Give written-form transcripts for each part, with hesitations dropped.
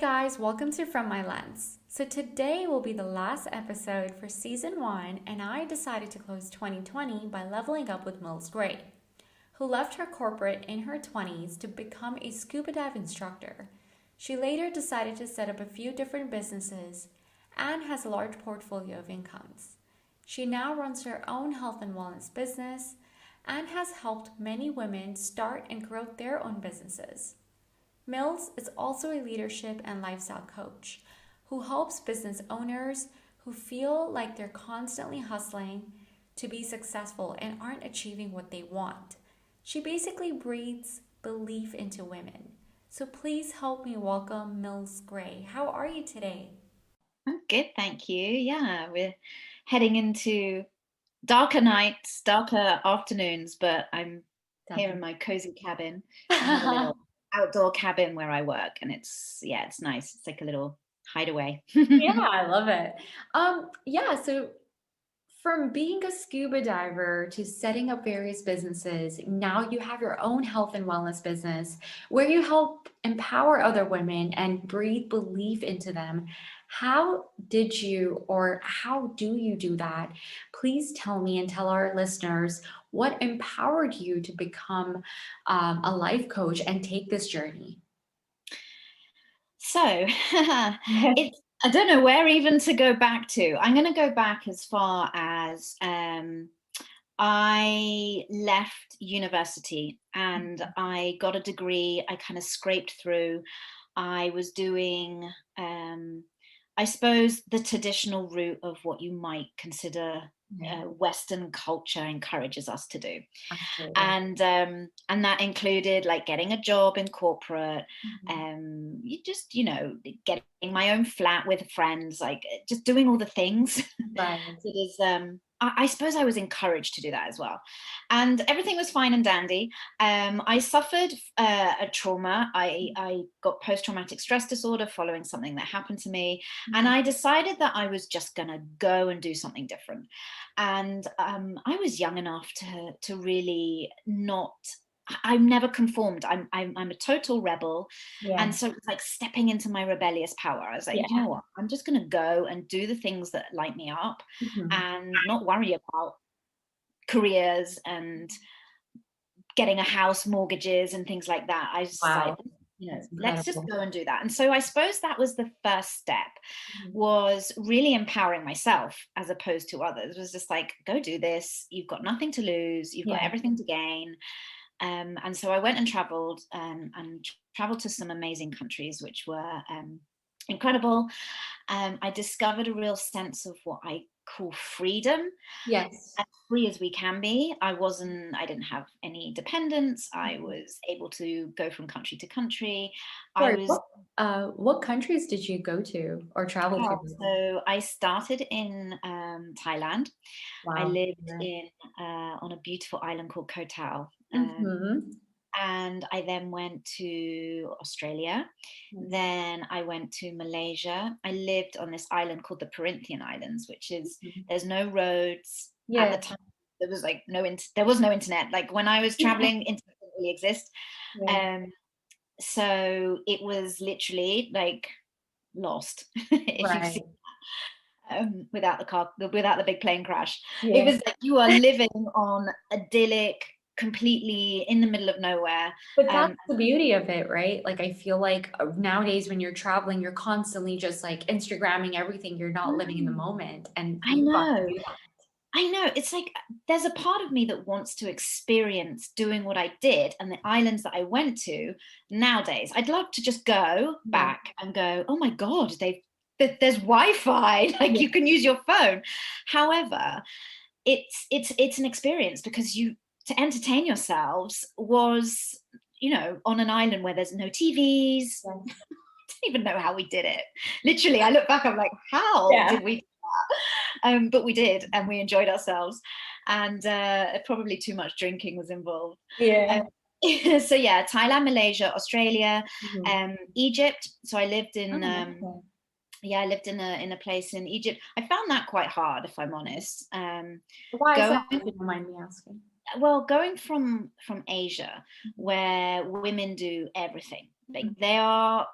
Guys, welcome to From My Lens. So today will be the last episode for season 1, and I decided to close 2020 by leveling up with Mills Gray, who left her corporate in her 20s to become a scuba dive instructor. She later decided to set up a few different businesses and has a large portfolio of incomes. She now runs her own health and wellness business and has helped many women start and grow their own businesses. Mills is also a leadership and lifestyle coach who helps business owners who feel like they're constantly hustling to be successful and aren't achieving what they want. She basically breathes belief into women. So please help me welcome Mills Gray. How are you today? I'm good, thank you. Yeah, we're heading into darker nights, darker afternoons, but I'm here in Definitely. my cozy cabin. I have a little outdoor cabin where I work, and it's nice. It's like a little hideaway. Yeah, I love it. So from being a scuba diver to setting up various businesses, now you have your own health and wellness business where you help empower other women and breathe belief into them. How did you or how do you do that? Please tell me and tell our listeners what empowered you to become a life coach and take this journey. So it's I don't know where even to go back to. I'm going to go back as far as I left university and I got a degree. I kind of scraped through. I was doing, I suppose, the traditional route of what you might consider Yeah, Western culture encourages us to do, absolutely. and that included like getting a job in corporate, Mhm. you just getting my own flat with friends, like just doing all the things. Right. It is. I suppose I was encouraged to do that as well, and everything was fine and dandy. I suffered a trauma. I got post-traumatic stress disorder following something that happened to me, and Mhm. I decided that I was just gonna go and do something different. And I was young enough to really not. I'm never conformed. I'm a total rebel, Yeah. and so it's like stepping into my rebellious power. I was like, you Yeah. know what? I'm just gonna go and do the things that light me up, Mhm. and not worry about careers and getting a house, mortgages, and things like that. I just like, Wow. That's let's just incredible. go and do that. And so I suppose that was the first step, Mhm. was really empowering myself as opposed to others. It was just like, go do this. You've got nothing to lose. You've got Yeah. everything to gain. And so I went and traveled, and traveled to some amazing countries, which were incredible. I discovered a real sense of what I call freedom, Yes. as free as we can be. I didn't have any dependents. I Mhm. was able to go from country to country. I Sorry, was, what countries did you go to or travel to? so I started in Thailand. I Wow. lived Yeah. in on a beautiful island called Koh Tao. Mhm. And I then went to Australia. Mhm. Then I went to Malaysia. I lived on this island called the Perhentian Islands, which is, there's no roads at Yeah. the time. There was like there was no internet. Like when I was traveling, internet didn't really exist. Yeah. Um, so it was literally like lost, if you see, Right. without the big plane crash. It Yeah. was like you are living on idyllic, completely in the middle of nowhere. But that's Um, the beauty of it, right? Like I feel like nowadays when you're traveling, you're constantly just like Instagramming everything. You're not living in the Mm, moment, and I you got to know. do that. I know. It's like there's a part of me that wants to experience doing what I did and the islands that I went to nowadays. I'd love to just go Yeah. back and go, oh my God, there's Wi-Fi, like Yeah. you can use your phone. However, it's an experience, because you to entertain yourselves was, on an island where there's no TVs. Yes. Don't even know how we did it. Literally, I look back, I'm like, how Yeah. did we do that? But we did, and we enjoyed ourselves. And probably too much drinking was involved. Um, Yeah. so yeah, Thailand, Malaysia, Australia, Mhm. Egypt. So I lived in Oh, okay. yeah, I lived in a place in Egypt. I found that quite hard, if I'm honest. Why is that, Going if you don't mind me asking? well, going from Asia, where women do everything, like they are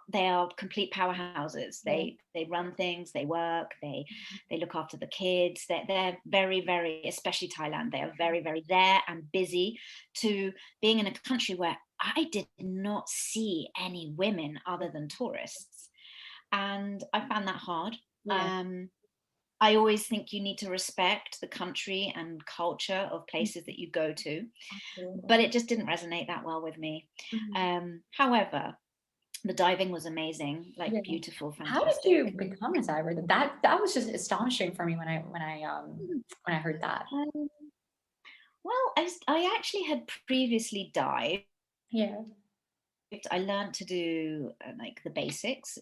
complete powerhouses. They run things, they work, they look after the kids. They're very, very, especially Thailand, they are very, very there and busy, to being in a country where I did not see any women other than tourists, and I found that hard. Yeah. I always think you need to respect the country and culture of places that you go to, Absolutely. but it just didn't resonate that well with me. However, the diving was amazing, like Yeah. beautiful, How did you fantastic. become a diver? That was just astonishing for me when I heard that. Um, well, I actually had previously dived. Yeah. I learned to do like the basics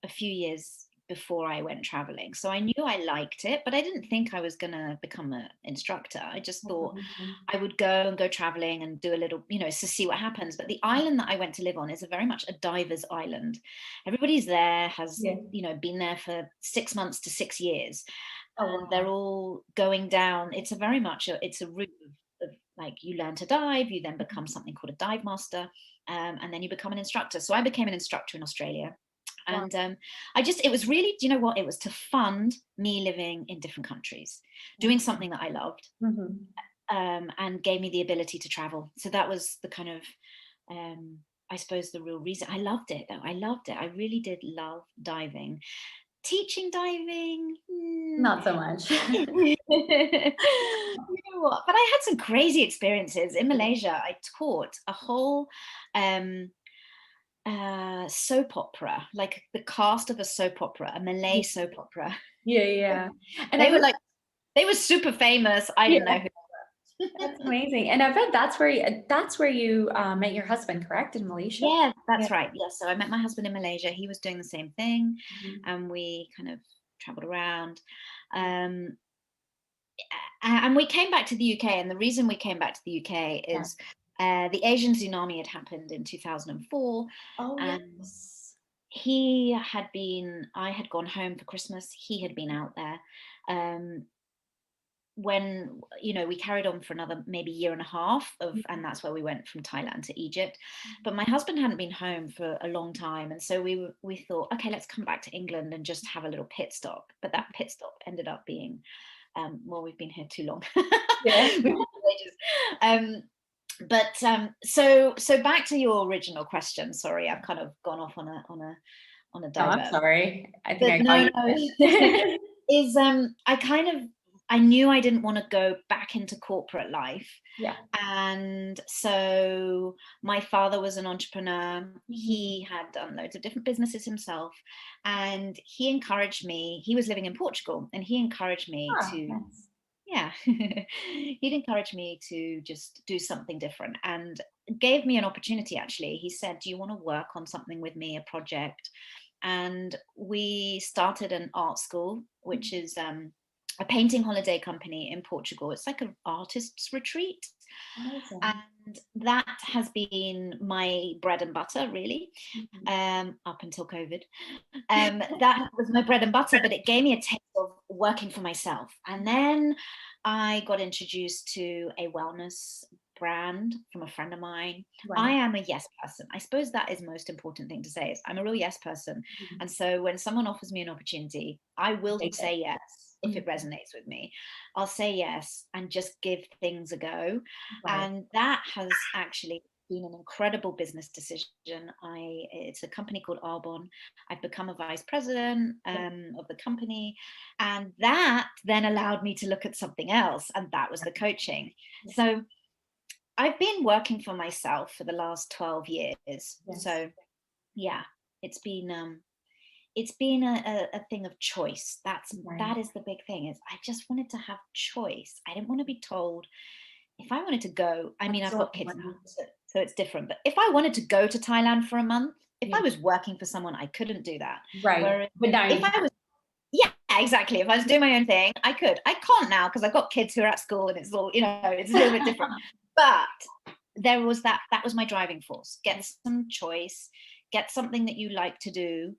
a few years before I went traveling. So I knew I liked it, but I didn't think I was going to become an instructor. I just thought I would go traveling and do a little, to see what happens. But the island that I went to live on is a very much a diver's island. Everybody's there, has, Yeah. been there for 6 months to 6 years. Oh And they're wow. all going down. It's a very much, it's a route of like, you learn to dive, you then become something called a dive master, and then you become an instructor. So I became an instructor in Australia. Wow. And it was really, do you know what? It was to fund me living in different countries, doing something that I loved, and gave me the ability to travel. So that was the kind of, I suppose, the real reason. I loved it, though. I loved it. I really did love diving. Teaching diving, Not so much. you know what? But I had some crazy experiences in Malaysia. I taught a whole soap opera, like the cast of a soap opera, a Malay soap opera. Yeah, yeah. And I They were bet, like, they were super famous. I didn't know yeah, who. that's amazing. And I bet that's where you met your husband, correct? In Malaysia? Yeah, Yeah. that's right. Yeah, so I met my husband in Malaysia. He was doing the same thing, Mhm. and we kind of traveled around. Um, and we came back to the UK. And the reason we came back to the UK Yeah. is the Asian tsunami had happened in 2004, Oh and yes. I had gone home for Christmas. He had been out there. When we carried on for another maybe year and a half and that's where we went from Thailand to Egypt. But my husband hadn't been home for a long time, and so we thought, okay, let's come back to England and just have a little pit stop. But that pit stop ended up being, well, we've been here too long. Yeah. We've been here ages. So back to your original question. Sorry, I've kind of gone off on a No, I'm divert. sorry. I think But I got no, no. you. Is I knew I didn't want to go back into corporate life. Yeah. And so my father was an entrepreneur. He had done loads of different businesses himself. And he encouraged me. He was living in Portugal, and he encouraged me Oh, to, nice. yeah, he'd encouraged me to just do something different, and gave me an opportunity, actually. He said, do you want to work on something with me, a project? And we started an art school, which is a painting holiday company in Portugal. It's like an artist's retreat. Amazing. And that has been my bread and butter, really, up until COVID. That was my bread and butter, but it gave me a taste of working for myself. And then I got introduced to a wellness brand from a friend of mine. I Right. am a yes person. I suppose that is the most important thing to say, is I'm a real yes person. And so when someone offers me an opportunity, I will Take it. say yes if it resonates with me. I'll say yes and just give things a go. Right. And that has actually been an incredible business decision. It's a company called Arbonne. I've become a vice president of the company, and that then allowed me to look at something else, and that was the coaching. So I've been working for myself for the last 12 years. Yes. So yeah, it's been a thing of choice. Right. That is the big thing, is I just wanted to have choice. I didn't want to be told. If I wanted to go, I mean, I've got kids now, Absolutely. so it's different. But if I wanted to go to Thailand for a month, if Yeah. I was working for someone, I couldn't do that. Right. Whereas But now if you I can. was, yeah, exactly. If I was doing my own thing, I could. I can't now because I've got kids who are at school, and it's all, it's a little bit different. But there was that was my driving force. Get some choice, get something that you like to do,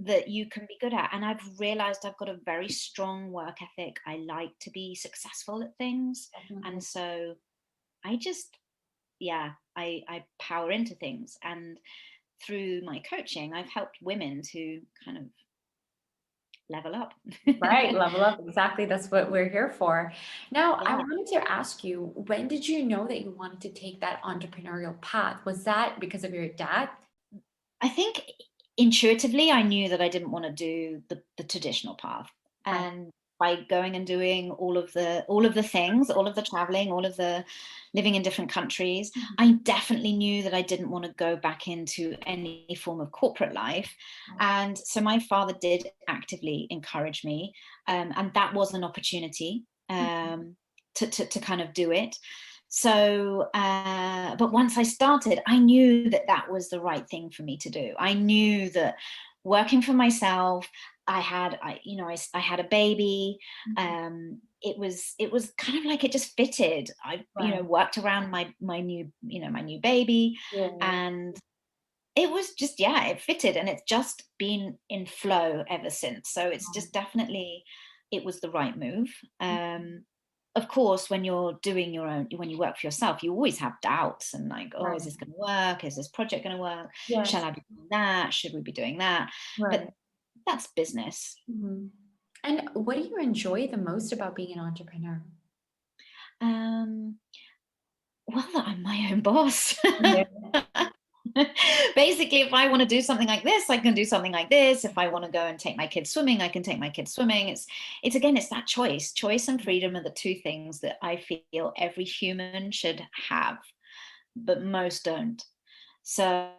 that you can be good at. And I've realized I've got a very strong work ethic. I like to be successful at things. And Definitely. so I just, yeah, I power into things. And through my coaching, I've helped women to kind of level up. Right, level up. Exactly. That's what we're here for. Now, I Yeah. wanted to ask you, when did you know that you wanted to take that entrepreneurial path? Was that because of your dad? I think intuitively I knew that I didn't want to do the traditional path. Right. And by going and doing all of the things, all of the traveling, all of the living in different countries, Mhm. I definitely knew that I didn't want to go back into any form of corporate life. Right. And so my father did actively encourage me, and that was an opportunity, to kind of do it. So, but once I started, I knew that that was the right thing for me to do. I knew that working for myself, I had a baby. Mhm. It was kind of like it just fitted. I, Right. worked around my new, my new baby, Yeah. Yeah. and it was just, yeah, it fitted, and it's just been in flow ever since. So it's just definitely, it was the right move. Of course, when you're doing when you work for yourself, you always have doubts and like, oh, is Right. this going to work? Is this project going to work? Shall Yes. I be doing that? Should we be doing that? But Right. that's business. Mhm. And what do you enjoy the most about being an entrepreneur? Um, well, that I'm my own boss. Yeah. Basically, if I want to do something like this, I can do something like this. If I want to go and take my kids swimming, I can take my kids swimming. It's again, it's that choice and freedom are the two things that I feel every human should have, but most don't. So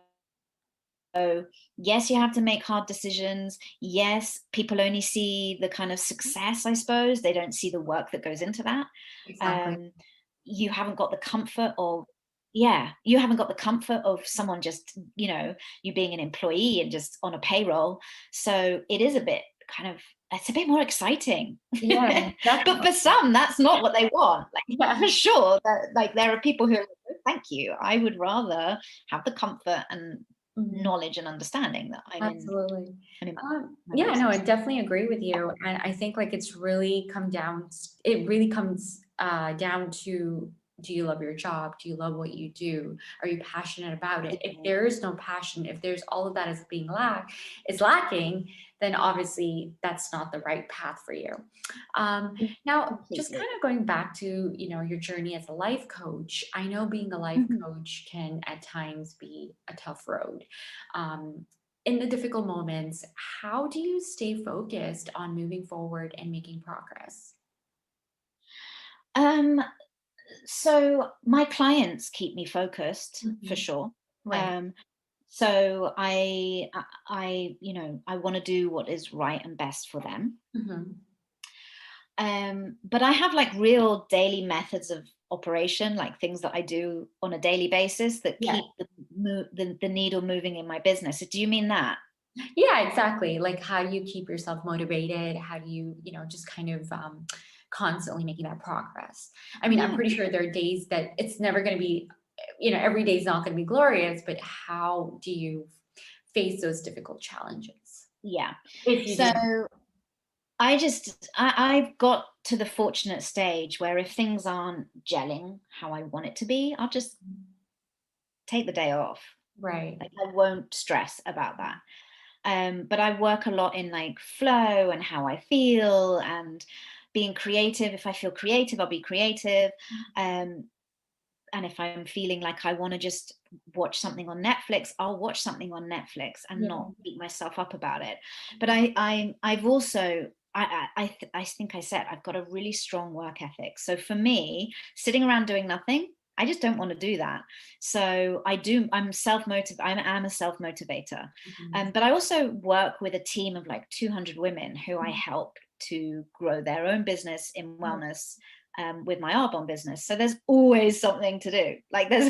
yes, you have to make hard decisions. Yes, people only see the kind of success, I suppose. They don't see the work that goes into that. Exactly. um, you haven't got the comfort of, yeah, you haven't got the comfort of someone just, you being an employee and just on a payroll. So it is a bit kind of, it's a bit more exciting. Yeah, But definitely. for some, that's not what they want. Like, Yeah. for sure that, like, there are people who are like, "Oh, thank you, I would rather have the comfort and Mhm. knowledge and understanding that Absolutely. I'm in my own Yeah, no, I business." definitely agree with you. And I think like it really comes down to, do you love your job? Do you love what you do? Are you passionate about it? If there is no passion, if there's all of that is lacking, then obviously that's not the right path for you. Now, just Completely. kind of going back to, your journey as a life coach, I know being a life Mhm. coach can at times be a tough road. Um, in the difficult moments, how do you stay focused on moving forward and making progress? Um, so my clients keep me focused for Mhm. sure. Right. Um, so I want to do what is right and best for them. Mhm. But I have like real daily methods of operation, like things that I do on a daily basis that Yeah. keep the needle moving in my business. Do you mean that? Yeah, exactly. Like, how do you keep yourself motivated? How do you, just kind of constantly making that progress? I mean, I'm Yeah. pretty sure there are days that it's never going to be, every day is not going to be glorious, but how do you face those difficult challenges? Yeah. If you So do. I've got to the fortunate stage where if things aren't gelling how I want it to be, I'll just take the day off. Right. Like, I won't stress about that. But I work a lot in like flow and how I feel and being creative. If I feel creative, I'll be creative. Um, and if I'm feeling like I want to just watch something on Netflix, I'll watch something on Netflix and Yeah. not beat myself up about it. But I've also, I think I said I've got a really strong work ethic. So for me, sitting around doing nothing, I just don't want to do that. So I'm self-motivated. I'm a self-motivator. Mhm. But I also work with a team of like 200 women who I help to grow their own business in wellness, with my Arbonne business. So there's always something to do. Like, there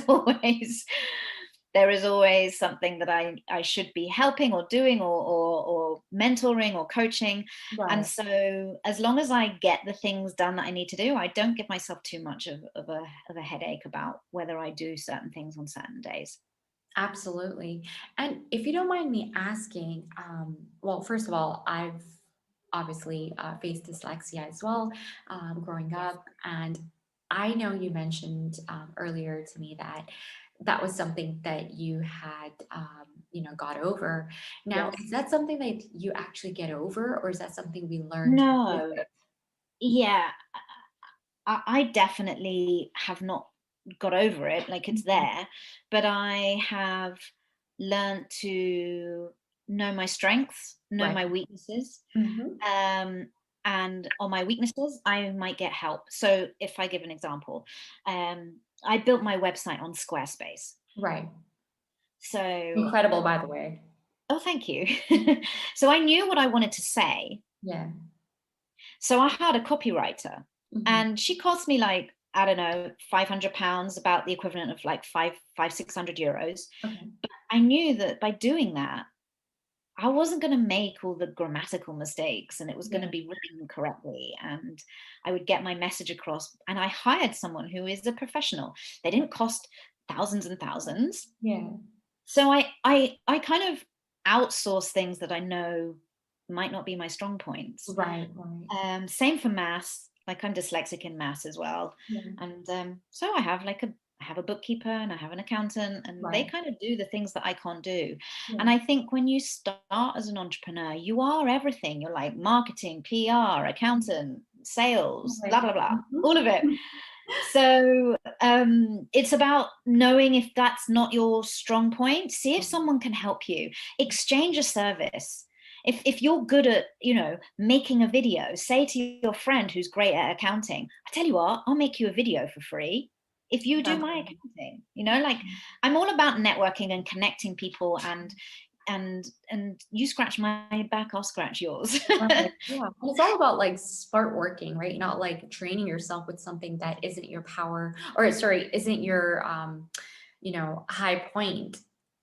is always something that I should be helping or doing or mentoring or coaching. And Right. so as long as I get the things done that I need to do, I don't give myself too much of a headache about whether I do certain things on certain days. Absolutely. And if you don't mind me asking, well, first of all, I've obviously faced dyslexia as well growing Yes. up. And I know you mentioned earlier to me that that was something that you had, got over. Now, Yes. is that something that you actually get over, or is that something we learned with No. it? Yeah. I definitely have not got over it. Like it's Mhm. there, but I have learned to know my strengths, know Right. my weaknesses. Hmm. Um, and on my weaknesses, I might get help. So if I give an example, I built my website on Squarespace. Right. So, Incredible, by the way. oh, thank you. So I knew what I wanted to say. Yeah. So I had a copywriter, Hmm. and she cost me like, I don't know, £500, about the equivalent of like 600 euros. Okay. But I knew that by doing that, I wasn't going to make all the grammatical mistakes, and it was going to Yeah. be written correctly, and I would get my message across. And I hired someone who is a professional. They didn't cost thousands and thousands. Yeah. So I kind of outsource things that I know might not be my strong points. Right. Right. Same for maths. Like I'm dyslexic in maths as well, Yeah. and so I have a bookkeeper and I have an accountant, and they Right. kind of do the things that I can't do. Yeah. And I think when you start as an entrepreneur, you are everything. You're like marketing, PR, accountant, sales, blah Right. blah blah, Mhm. all of it. So it's about knowing if that's not your strong point. See if someone can help you. Exchange a service. If you're good at, making a video, say to your friend who's great at accounting, I tell you what, I'll make you a video for free if you do Sounds my good. accounting. Like I'm all about networking and connecting people, and you scratch my back, I'll scratch yours. Right. Yeah. And it's all about like smart working, right? Not like training yourself with something that isn't your power, or sorry, isn't your high point,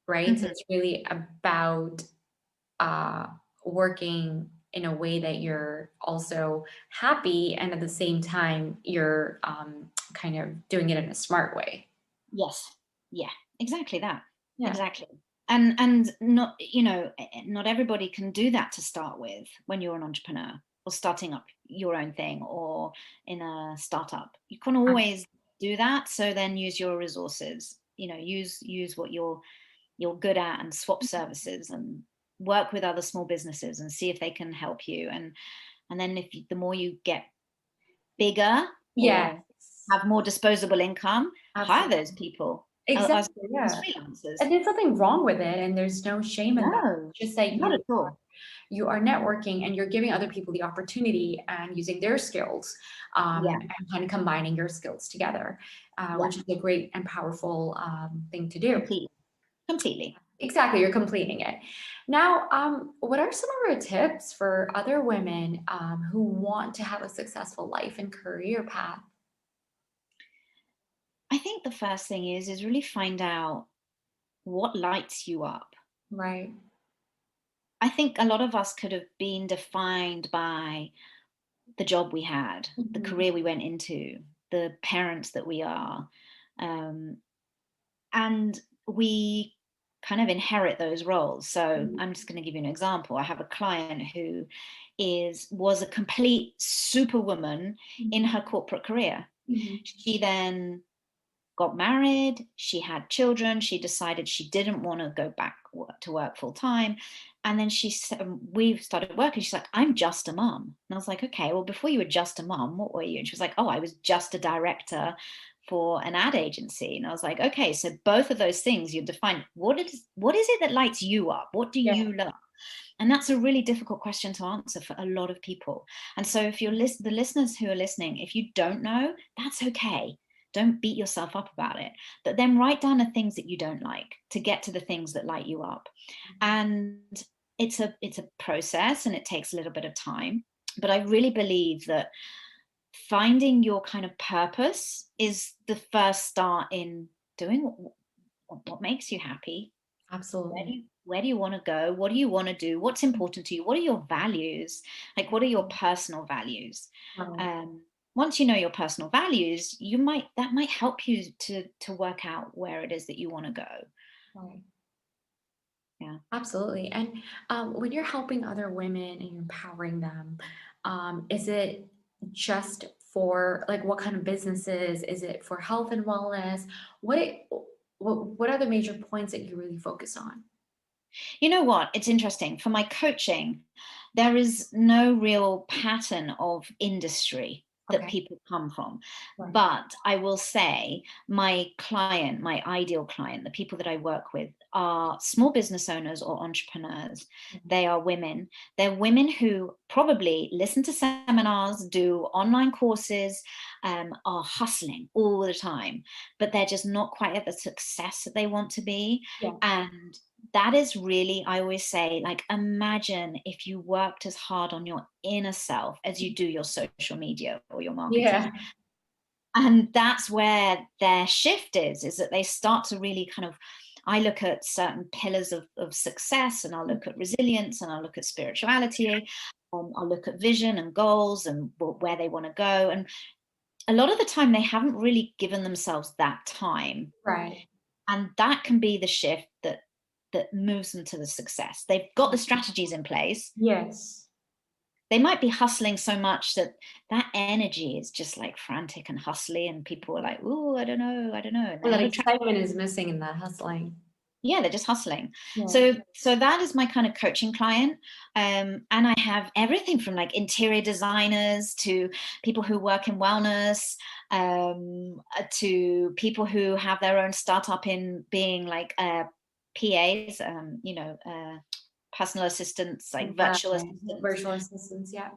right? So Mhm. it's really about uh working in a way that you're also happy, and at the same time you're kind of doing it in a smart way. Yes. Yeah, exactly that. Yeah. Exactly. And not, not everybody can do that to start with when you're an entrepreneur or starting up your own thing or in a startup. You can't always do that. So then use your resources, use what you're good at, and swap services and work with other small businesses and see if they can help you. And then the more you get bigger Yes. or have more disposable income, hire Absolutely. those people as Exactly. as Yeah. freelancers. And there's nothing wrong with it, and there's no shame in that. No, It's just that not at all. you are networking and you're giving other people the opportunity and using their skills, Yeah, and kind of combining your skills together, yeah, which is a great and powerful thing to do. completely, completely. Exactly, you're completing it. Now, what are some of your tips for other women who want to have a successful life and career path? I think the first thing is really find out what lights you up. Right. I think a lot of us could have been defined by the job we had, the Mhm. career we went into, the parents that we are. Um, and we kind of inherit those roles. So Mhm. I'm just going to give you an example. I have a client who was a complete superwoman in Mhm. her corporate career. Mhm. She then got married, she had children, she decided she didn't want to go back to work full time. And then she said, we started working. She's like, I'm just a mom. And I was like, okay, well, before you were just a mom, what were you? And she was like, oh, I was just a director for an ad agency. And I was like, okay, so both of those things you define. What is it that lights you up? What do Yeah. you love? And that's a really difficult question to answer for a lot of people. And so if the listeners who are listening, if you don't know, that's okay. Don't beat yourself up about it. But then write down the things that you don't like to get to the things that light you up. And it's a process, and it takes a little bit of time. But I really believe that finding your kind of purpose is the first start in doing what makes you happy. where do Absolutely. you where do you want to go? What do you want to do? What's important to you? What are your values? Like, what are your personal values? Right. um, Once you know your personal values, that might help you to work out where it is that you want to go. Right. Yeah. Absolutely. And when you're helping other women and you're empowering them, is it just for like what kind of businesses? Is it for health and wellness? What are the major points that you really focus on? You know what? It's interesting. For my coaching, there is no real pattern of industry that Okay. people come from. Right. But I will say my client, my ideal client, the people that I work with are small business owners or entrepreneurs. Mhm. They are women. They're women who probably listen to seminars, do online courses, are hustling all the time, but they're just not quite at the success that they want to be. Yeah. And that is really, I always say, like, imagine if you worked as hard on your inner self as you do your social media or your Yeah. marketing. And that's where their shift is that they start to really kind of, I look at certain pillars of success, and I'll look at resilience, and I'll look at spirituality, I'll look at vision and goals and where they want to go. And a lot of the time they haven't really given themselves that time, Right. and that can be the shift that moves them to the success. They've got the strategies in place. Yes. They might be hustling so much that that energy is just like frantic and hustly, and people are like, oh, I don't know, and they Well, that have a excitement is missing in that hustling. yeah, they're just hustling. Yeah. So that is my kind of coaching client. And I have everything from like interior designers to people who work in wellness, to people who have their own startup in being like PAs, personal assistants, like virtual Right. assistants. Virtual assistants, yeah.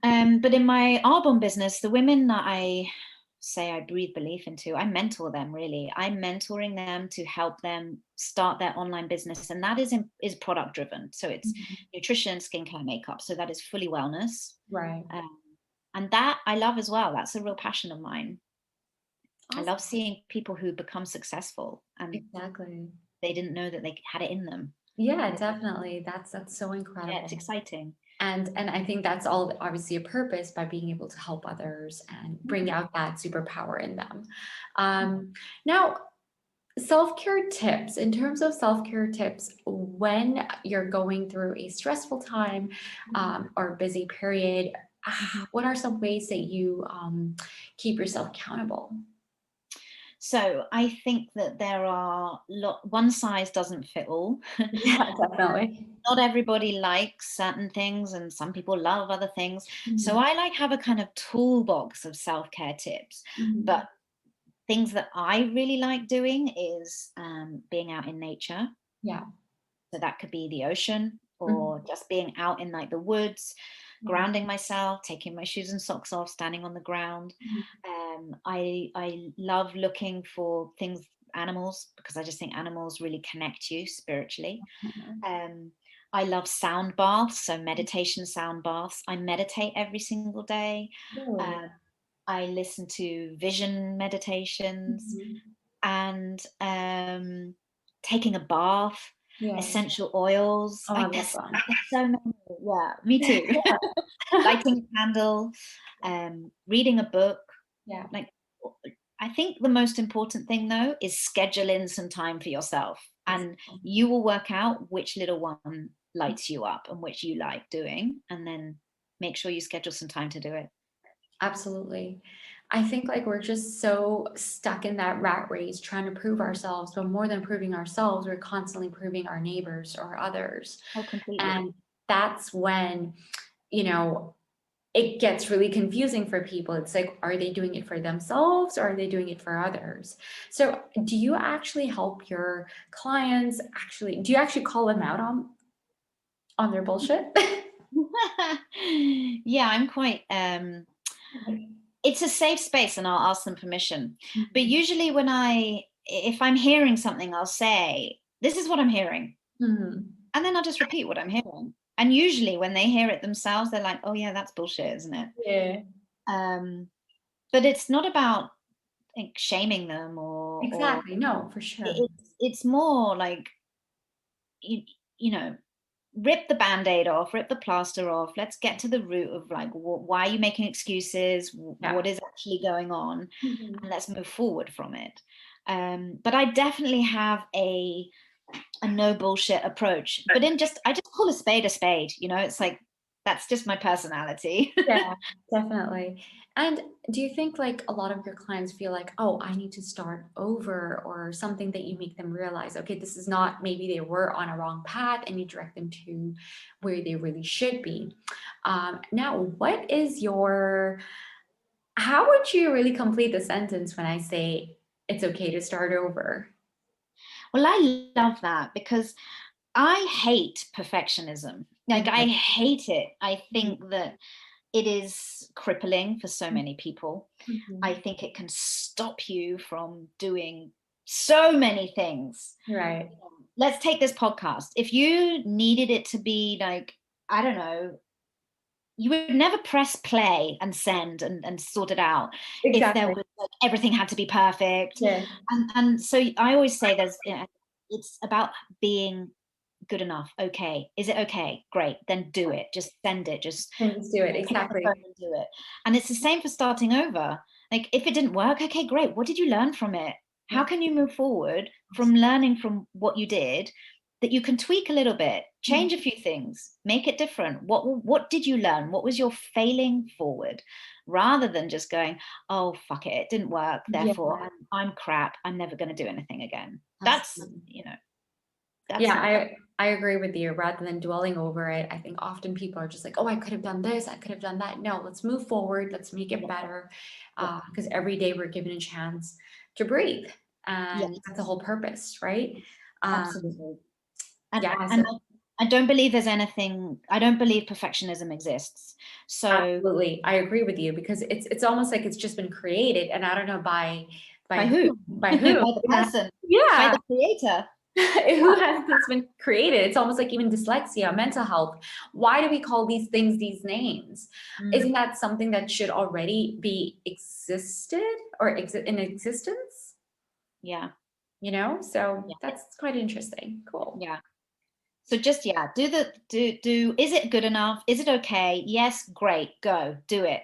But in my Arbonne business, the women that I say I breathe belief into, I mentor them really. I'm mentoring them to help them start their online business. And that is product driven. So it's Mhm. nutrition, skincare, makeup. So that is fully wellness. Right. Um, and that I love as well. That's a real passion of mine. I love Awesome. seeing people who become successful and Exactly. they didn't know that they had it in them. Yeah, definitely. That's so Yeah, it's incredible. exciting. And I think that's all obviously a purpose by being able to help others and bring Mhm. out that superpower in them. Now, self-care tips, in terms of self-care tips, when you're going through a stressful time or busy period, Mhm. what are some ways that you keep yourself accountable? So I think that there are one size doesn't fit all. Yeah, definitely. Not everybody likes certain things, and some people love other things. So Mhm. I like have a kind of toolbox of self-care tips. Mhm. But things that I really like doing is being out in nature. Yeah. So that could be the ocean Mhm. or just being out in like the woods, Yeah. grounding myself, taking my shoes and socks off, standing on the ground. Mhm. I love looking for things, animals, because I just think animals really connect you spiritually. Um, I love sound baths, so meditation sound baths. I meditate every single day. Really? Um, I listen to vision meditations, Mhm. and taking a bath, Yes. essential oils. Oh, I Like love that. there's so many. Yeah, me too. Lighting a candle, reading a book. Yeah. Like, I think the most important thing though is schedule in some time for yourself, and Exactly. you will work out which little one lights you up and which you like doing, and then make sure you schedule some time to do it. Absolutely. I think like we're just so stuck in that rat race trying to prove ourselves, but more than proving ourselves, we're constantly proving our neighbors or others. Oh, completely. And that's when, you know, it gets really confusing for people. It's like, are they doing it for themselves or are they doing it for others? So, do you actually help your clients do you actually call them out on their bullshit? Yeah, I'm quite it's a safe space, and I'll ask them permission. But Mhm. usually if I'm hearing something, I'll say, this is what I'm hearing. Mhm. And then I'll just repeat what I'm hearing. And usually when they hear it themselves, they're like, oh yeah, that's bullshit, isn't it? Yeah, Um, but it's not about like shaming them or exactly. No, for sure. it's more like, you, you know, rip the band-aid off, rip the plaster off. Let's get to the root of like, why are you making excuses? Yeah. What is actually going on? Mhm. And let's move forward from it. But I definitely have a no bullshit approach. But I just call a spade, you know. It's like, That's just my personality. Yeah, definitely. And do you think like a lot of your clients feel like, oh, I need to start over, or something that you make them realize, okay, this is not, maybe they were on a wrong path and you direct them to where they really should be. Now, what is your, how would you really complete the sentence when I say it's okay to start over? Well, I love that because I hate perfectionism. Like, I Mhm, hate it. I mhm, think that it is crippling for so many people. I mhm. think it can stop you from doing so many things. Right. Let's take this podcast. If you needed it to be like, I don't know, you would never press play and send and sort it out if there Exactly. was like everything had to be perfect. Yeah. And so I always say there's, it's about being good enough. Okay, is it okay? Great, then do it. Just send it. Just, And just do it. pick up the phone Exactly. and do it. And it's the same for starting over. Like, if it didn't work, okay, great. What did you learn from it? How Yeah. can you move forward from learning from what you did, that you can tweak a little bit, change a few things, make it different? What did you learn? What was your failing forward? Rather than just going, oh fuck it, it didn't work, Yeah, therefore I'm crap, I'm never going to do anything again. That's, absolutely. that's Yeah, not good. I agree with you. Rather than dwelling over it, I think often people are just like, oh, I could have done this, I could have done that. No, let's move forward, let's make it Yeah, better. yeah, Because every day we're given a chance to breathe. And that's the yes, whole purpose, right? Um, absolutely. And yeah, and so I don't believe there's anything. I don't believe perfectionism exists. So absolutely, I agree with you, because it's almost like it's just been created, and I don't know by who? by By who. the person, by Yeah, the creator. who has this been created? It's almost like even dyslexia, mental health. Why do we call these things these names? Mm, Isn't that something that should already be existed or in existence? yeah, So yeah, that's quite interesting. Cool. yeah. So just, yeah, do. Is it good enough? Is it okay? Yes, great, go do it.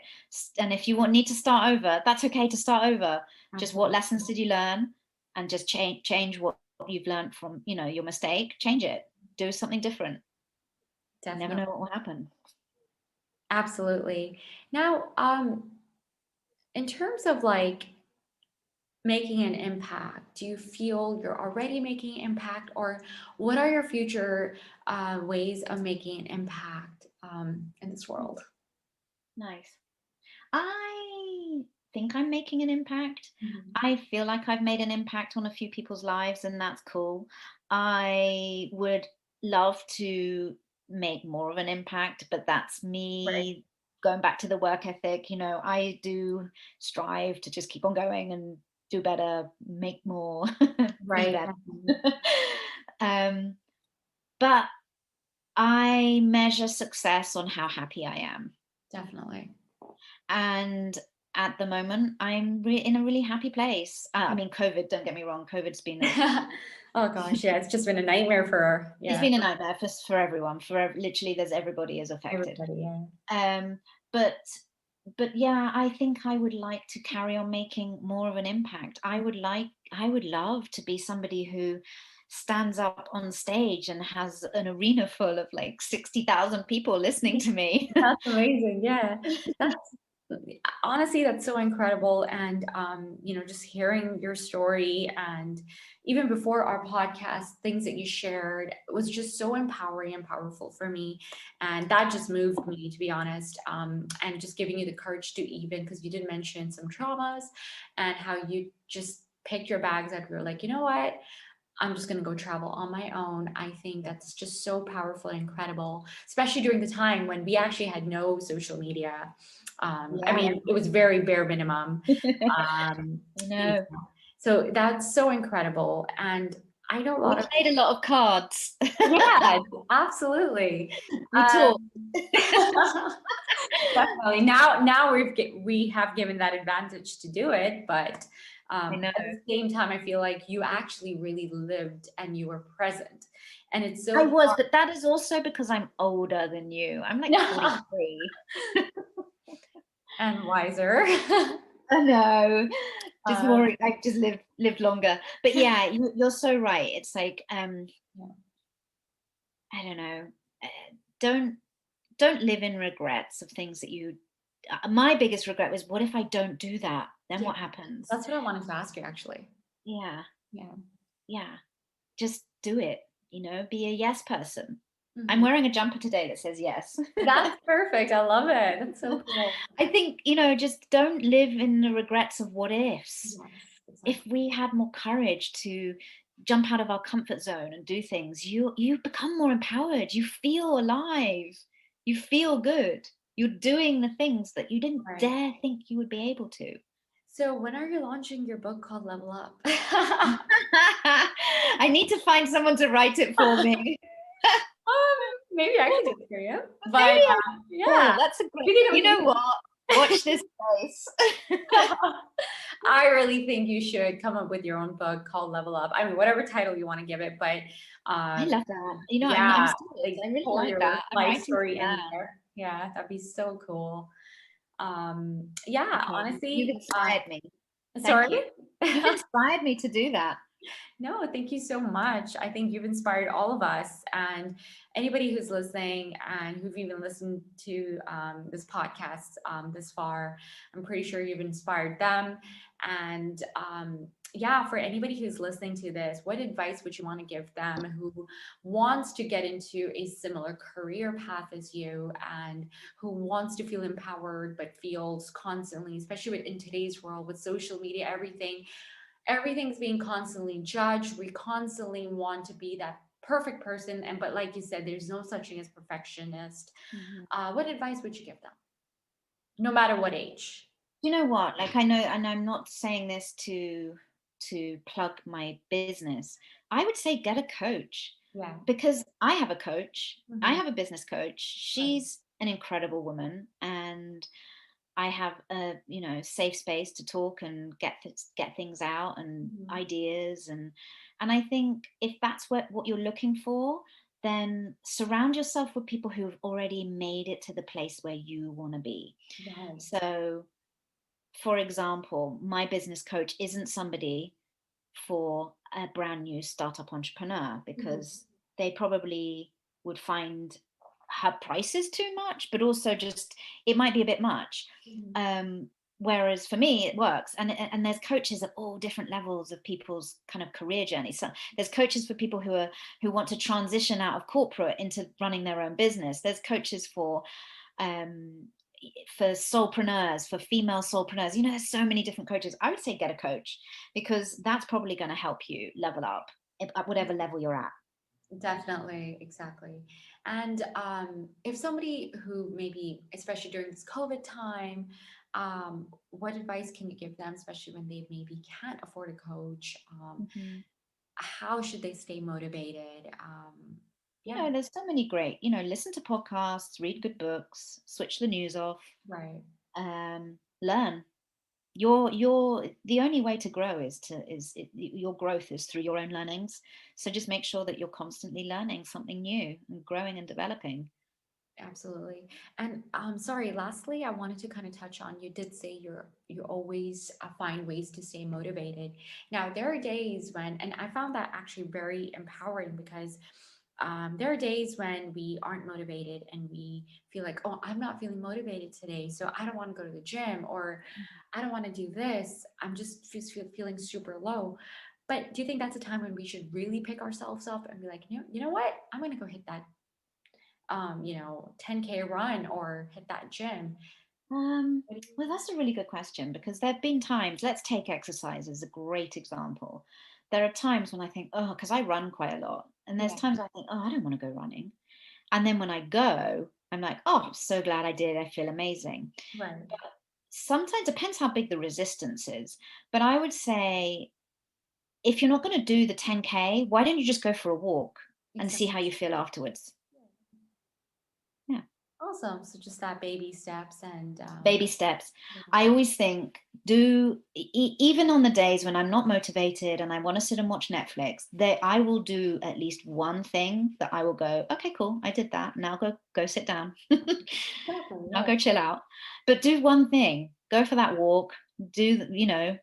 And if you need to start over, that's okay to start over. Just, what Absolutely. lessons did you learn, and just change what you've learned from, your mistake. Change it. Do something different. You never know Definitely. what will happen. Absolutely. Now, in terms of like making an impact, do you feel you're already making an impact, or what are your future ways of making an impact in this world? Nice. I think I'm making an impact. Mhm. I feel like I've made an impact on a few people's lives, and that's cool. I would love to make more of an impact, but that's Right. me going back to the work ethic. I do strive to just keep on going and do better, make more, be Right. better. um, but I measure success on how happy I am. Definitely. And at the moment, I'm in a really happy place. I mean, COVID, don't get me wrong, COVID's been Oh gosh, yeah, it's just been a nightmare for, it's yeah, been a nightmare for everyone. Literally, there's everybody is affected. everybody. Yeah. Um, but but yeah, I think I would like to carry on making more of an impact. I would love to be somebody who stands up on stage and has an arena full of like 60,000 people listening to me. That's amazing. Yeah. That's honestly, that's so incredible. And just hearing your story, and even before our podcast, things that you shared was just so empowering and powerful for me. And that just moved me, to be honest. And just giving you the courage to, even because you did mention some traumas and how you just picked your bags up. You're like, you know what? I'm just going to go travel on my own. I think that's just so powerful and incredible, especially during the time when we actually had no social media. I Yeah, mean, it was very bare minimum. I Um, you know. know, so that's so incredible. And I know a We lot of, played a lot of cards. yeah, absolutely. We talked. Definitely. Now we have given that advantage to do it, but I know. at the same time, I feel like you actually really lived and you were present, and it's I so was, but that is also because I'm older than you. I'm like hard 43. and wiser. I know. Just uh, more, I just lived longer. But yeah, you're so right. It's like, yeah. I don't know. Uh, don't don't live in regrets of things that you, my biggest regret was, what if I don't do that? Then Yeah, what happens? that's what I wanted to ask you, actually. Yeah. Yeah. Yeah. Just do it, be a yes person. I'm Mhm. wearing a jumper today that says yes. That's perfect. I love it. That's so cool. I think, just don't live in the regrets of what ifs. Yes, If exactly. we had more courage to jump out of our comfort zone and do things, you become more empowered. You feel alive. You feel good. You're doing the things that you didn't Right. dare think you would be able to. So when are you launching your book called Level Up? I need to find someone to write it for me. Maybe I can do it for you. Maybe But I yeah, will. That's a great. we can, You we know can. what? Watch this space. I really think you should come up with your own book called Level Up. I mean, whatever title you want to give it, but I love that. I'm yeah, serious. like I really pour like your that. I'm life writing to story in learn. there. Yeah, that'd be so cool. Yeah, Okay, you've honestly, inspired me. sorry. Thank you. You've inspired me to do that. No, thank you so much. I think you've inspired all of us and anybody who's listening and who've even listened to this podcast this far. I'm pretty sure you've inspired them. And yeah, for anybody who's listening to this, what advice would you want to give them who wants to get into a similar career path as you and who wants to feel empowered but feels constantly, especially in today's world with social media, everything's being constantly judged. We constantly want to be that perfect person, and but like you said, there's no such thing as perfectionist. Mhm. What advice would you give them, no matter what age? You know what? Like, I know, and I'm not saying this to plug my business. I would say get a coach, Yeah. because I have a coach. I Mhm. have a business coach. Right. She's an incredible woman, and I have a safe space to talk and get things out and Mhm. ideas, and I think if that's what you're looking for, then surround yourself with people who've already made it to the place where you want to be. Right. So, for example, my business coach isn't somebody for a brand new startup entrepreneur, Mhm. because they probably would find her prices too much, but also just it might be a bit much. Mhm. Um, Whereas for me, it works, and there's coaches at all different levels of people's kind of career journey. So there's coaches for people who want to transition out of corporate into running their own business. There's coaches um, for soulpreneurs, for female soulpreneurs. There's so many different coaches. I would say get a coach, because that's probably going to help you level up at whatever level you're at. Definitely, exactly. And if somebody who maybe, especially during this COVID time, what advice can you give them, especially when they maybe can't afford a coach? Mhm. How should they stay motivated? Yeah, There's so many great, listen to podcasts, read good books, switch the news off, right. learn. Your the only way to grow your growth is through your own learnings. So just make sure that you're constantly learning something new and growing and developing. Absolutely. And sorry, lastly, I wanted to kind of touch on, you did say you always find ways to stay motivated. Now, there are days when, and I found that actually very empowering because there are days when we aren't motivated and we feel like, oh, I'm not feeling motivated today, so I don't want to go to the gym, or I don't want to do this. I'm just feeling super low. But do you think that's a time when we should really pick ourselves up and be like, you know what? I'm going to go hit that 10K run or hit that gym? What do you Well, that's a really good question, because there have been times, let's take exercise as a great example. There are times when I think, oh, because I run quite a lot. And there's Yeah, times I think, oh, I don't want to go running. And then when I go, I'm like, oh, I'm so glad I did. I feel amazing. right. Sometimes depends how big the resistance is. But I would say, if you're not going to do the 10K, why don't you just go for a walk and see Exactly. how you feel afterwards? Yeah. Awesome. So just that baby steps and Baby steps. I always think, even on the days when I'm not motivated and I want to sit and watch Netflix, I will do at least one thing that I will go, okay, cool, I did that. Now go sit down. exactly, Now yeah. go chill out. But do one thing. Go for that walk. Do the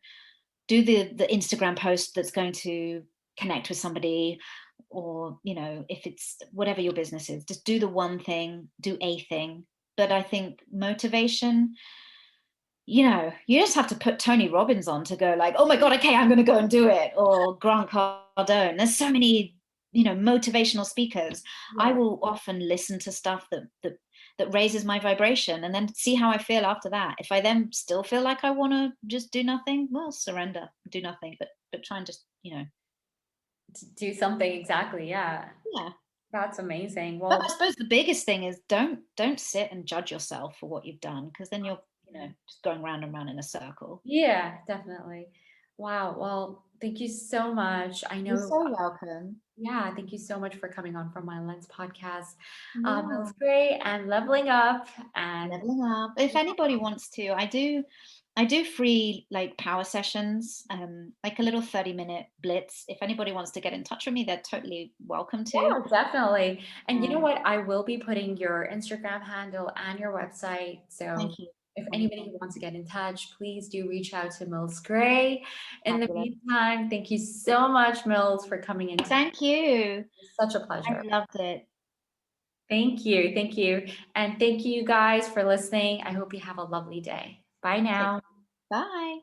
Instagram post that's going to connect with somebody. or, you know, if it's whatever your business is, just do the one thing, do a thing. But I think motivation, you know, you just have to put Tony Robbins on to go like, oh my God, okay, I'm going to go and do it. Or Grant Cardone. There's so many, you know, motivational speakers. I Yeah. will often listen to stuff that raises my vibration and then see how I feel after that. If I then still feel like I want to just do nothing, well, surrender, do nothing, but try and just, you know, To do something exactly. Yeah. yeah. That's amazing. But I Well, suppose the biggest thing is don't sit and judge yourself for what you've done, because then you're, you know, just going round and round in a circle. yeah, definitely. Wow. Well, thank you so much. I You're know, so welcome. yeah, thank you so much for coming on from my Lens podcast. It Yeah. was great and leveling up and Leveling up. If anybody wants to, I do free like power sessions, like a little 30-minute blitz. If anybody wants to get in touch with me, they're totally welcome to. yeah, definitely. And you know Um, what? I will be putting your Instagram handle and your website. So Thank you. if anybody Wonderful. wants to get in touch, please do reach out to Mills Gray. In the Fabulous. meantime, thank you so much, Mills, for coming in today. Thank you. It's such a I pleasure. loved it. Thank you. Thank you. And thank you guys for listening. I hope you have a lovely day. Bye Take now. Bye.